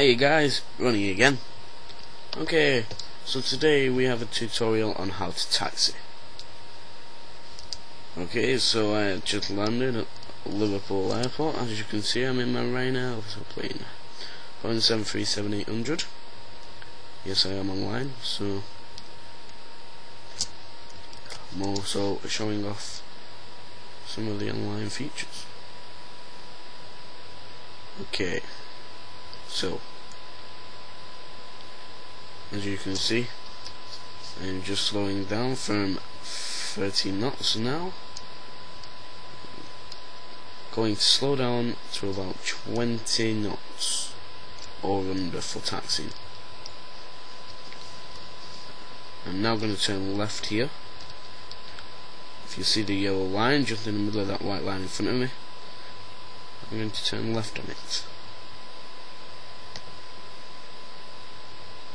Hey guys, Ronnie again. Okay, so today we have a tutorial on how to taxi. Okay, so I just landed at Liverpool airport. As you can see, I'm in my Ryanair plane, Boeing 737-800. Yes, I am online, so I'm also showing off some of the online features. Okay, so as you can see, I'm just slowing down from 30 knots now, going to slow down to about 20 knots or under for taxiing. I'm now going to turn left here. If you see the yellow line just in the middle of that white line in front of me, I'm going to turn left on it.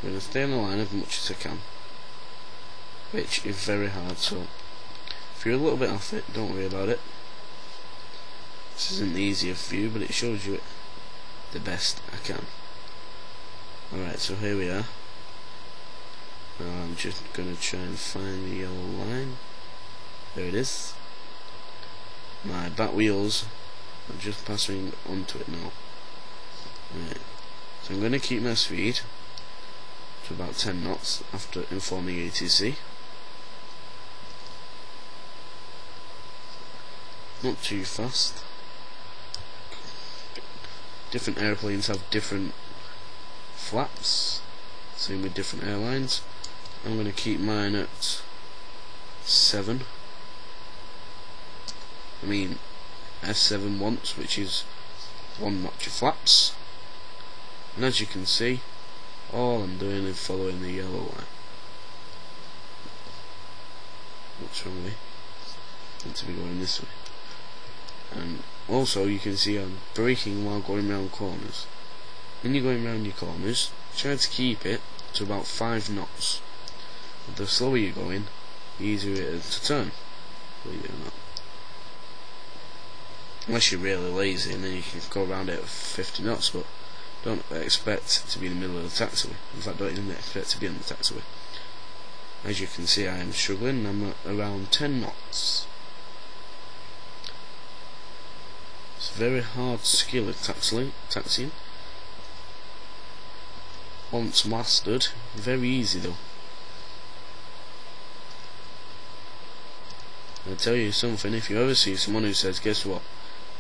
I'm going to stay on the line as much as I can, which is very hard, so if you're a little bit off it, don't worry about it. This isn't the easiest view, but it shows you it the best I can. Alright, so here we are. Now I'm just going to try and find the yellow line. There it is. My back wheels are just passing onto it now. Right. So I'm going to keep my speed to about 10 knots after informing ATC. Not too fast. Different airplanes have different flaps, same with different airlines. I'm going to keep mine at 7. I mean S7 once, which is 1 notch of flaps. And as you can see, all I'm doing is following the yellow line. What's wrong with me? I want to be going this way. And also you can see I'm braking while going round corners. When you're going round your corners, try to keep it to about 5 knots. The slower you're going, the easier it is to turn, believe it or not. Unless you're really lazy, and then you can go around it at 50 knots, but don't expect to be in the middle of the taxiway. In fact, don't even expect to be on the taxiway. As you can see, I am struggling. I'm at around 10 knots. It's a very hard skill at taxiing. Once mastered, very easy though. I'll tell you something, if you ever see someone who says, guess what,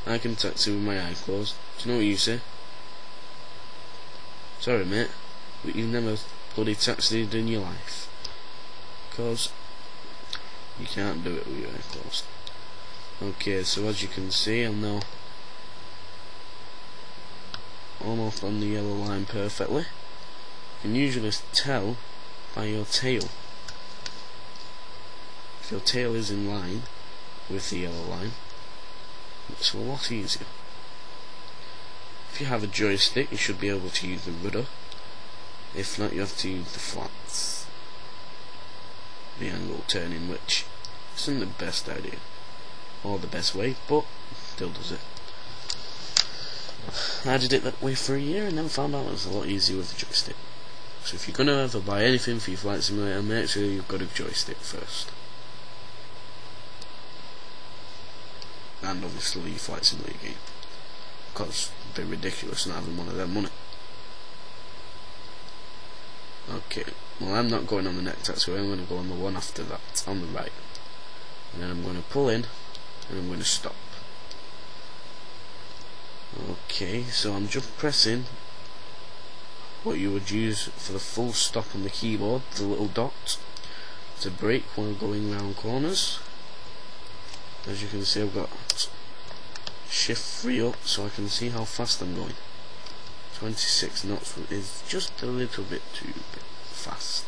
I can taxi with my eyes closed, do you know what you say? Sorry mate, but you've never bloody taxied in your life, because you can't do it with your eyes closed. Okay, so as you can see, I'm now almost on the yellow line perfectly. You can usually tell by your tail. If your tail is in line with the yellow line, it's a lot easier. If you have a joystick, you should be able to use the rudder. If not, you have to use the flats, the angle turning, which isn't the best idea or the best way, but still does it. I did it that way for a year and then found out it was a lot easier with the joystick. So if you're going to ever buy anything for your flight simulator, make sure you've got a joystick first. And obviously your flight simulator game, because it'd be ridiculous not having one of them money. Okay, well I'm not going on the next taxiway, I'm going to go on the one after that, on the right. And then I'm going to pull in, and I'm going to stop. Okay, so I'm just pressing what you would use for the full stop on the keyboard, the little dot, to brake while going round corners. As you can see, I've got shift 3 up so I can see how fast I'm going. 26 knots is just a little bit too fast.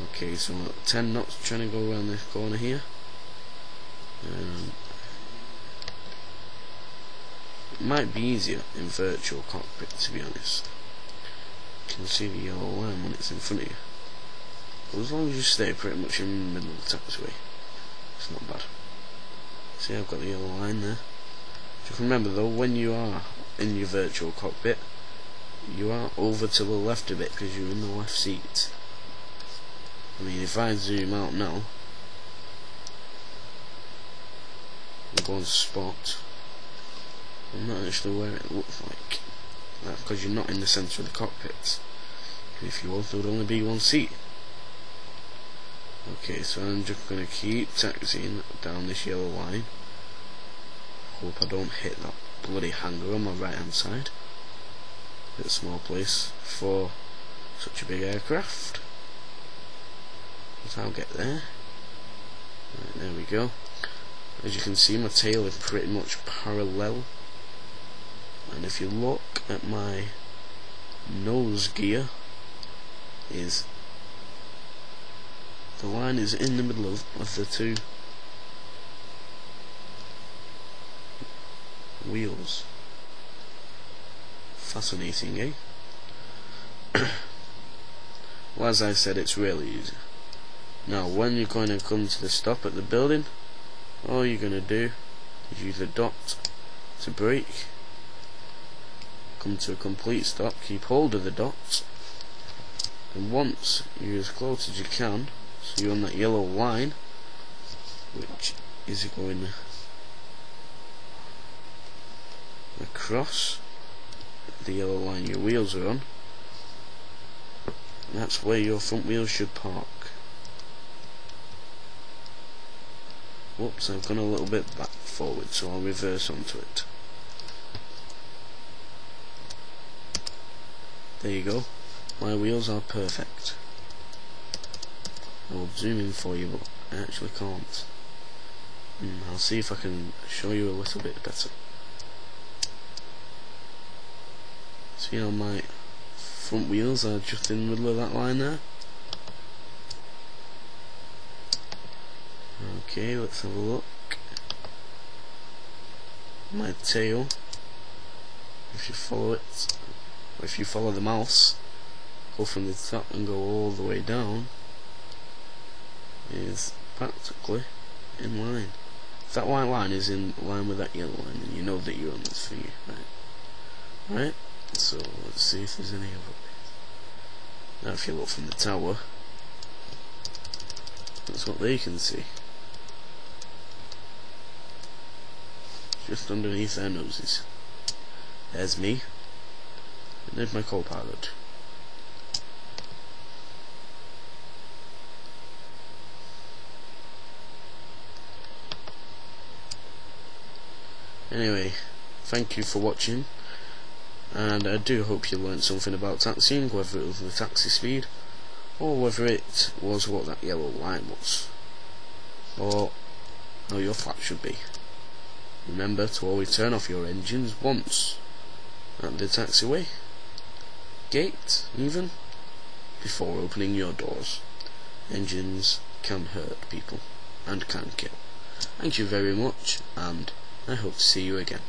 Okay, so I'm at 10 knots trying to go around this corner here. It might be easier in virtual cockpit, to be honest. You can see the yellow line when it's in front of you. But as long as you stay pretty much in the middle of the taxiway, it's not bad. See, I've got the yellow line there. Just remember though, when you are in your virtual cockpit, you are over to the left a bit because you're in the left seat. I mean, if I zoom out now and go on spot, I'm not actually where it looks like. That's because you're not in the centre of the cockpit. If you was, there would only be one seat. Okay, so I'm just going to keep taxiing down this yellow line. Hope I don't hit that bloody hangar on my right hand side. Bit of small place for such a big aircraft. But I'll get there. Right, there we go. As you can see, my tail is pretty much parallel. And if you look at my nose gear, the line is in the middle of the two wheels. Fascinating, eh? Well, as I said, it's really easy. Now, when you're going to come to the stop at the building, all you're going to do is use the dot to brake. Come to a complete stop, keep hold of the dot, and once you're as close as you can, so you're on that yellow line, which is going across the yellow line your wheels are on, that's where your front wheels should park. Whoops, I've gone a little bit back forward, so I'll reverse onto it. There you go, my wheels are perfect. I will zoom in for you, but I actually can't. I'll see if I can show you a little bit better. See how my front wheels are just in the middle of that line there? Okay, let's have a look. My tail, if you follow it, or if you follow the mouse, go from the top and go all the way down, is practically in line. If that white line is in line with that yellow line, then you know that you're on this thingy, right? So let's see if there's any other bit. Now if you look from the tower, that's what they can see. Just underneath their noses. There's me, and there's my co-pilot. Anyway, thank you for watching, and I do hope you learned something about taxiing, whether it was the taxi speed, or whether it was what that yellow line was, or how your flap should be. Remember to always turn off your engines once at the taxiway gate, even before opening your doors. Engines can hurt people and can kill. Thank you very much, and I hope to see you again.